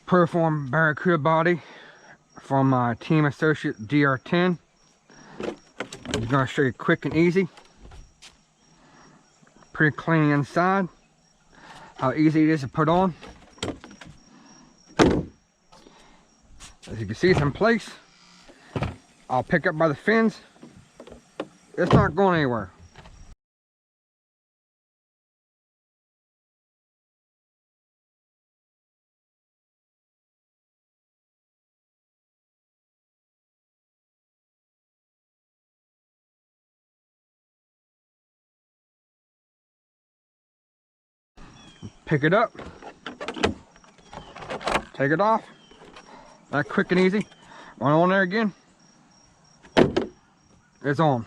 Pro-line Barracuda body from my team Associated DR10. I'm going to show you quick and easy. Pretty clean inside. How easy it is to put on. As you can see, it's in place. I'll pick up by the fins. It's not going anywhere. Pick it up, take it off. That quick and easy. Run on there again. It's on.